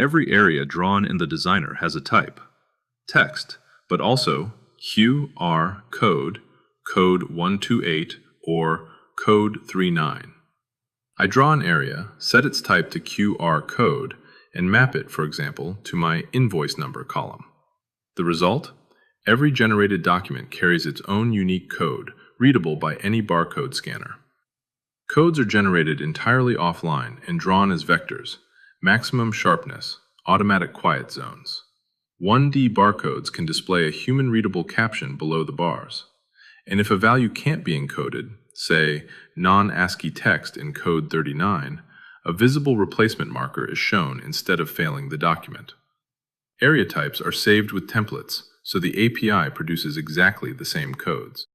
Every area drawn in the designer has a type, text, but also QR code, code 128, or code 39. I draw an area, set its type to QR code, and map it, for example, to my invoice number column. The result? Every generated document carries its own unique code, readable by any barcode scanner. Codes are generated entirely offline and drawn as vectors, maximum sharpness, automatic quiet zones. 1D barcodes can display a human-readable caption below the bars. And if a value can't be encoded, say non-ASCII text in code 39, a visible replacement marker is shown instead of failing the document. Area types are saved with templates, so the API produces exactly the same codes.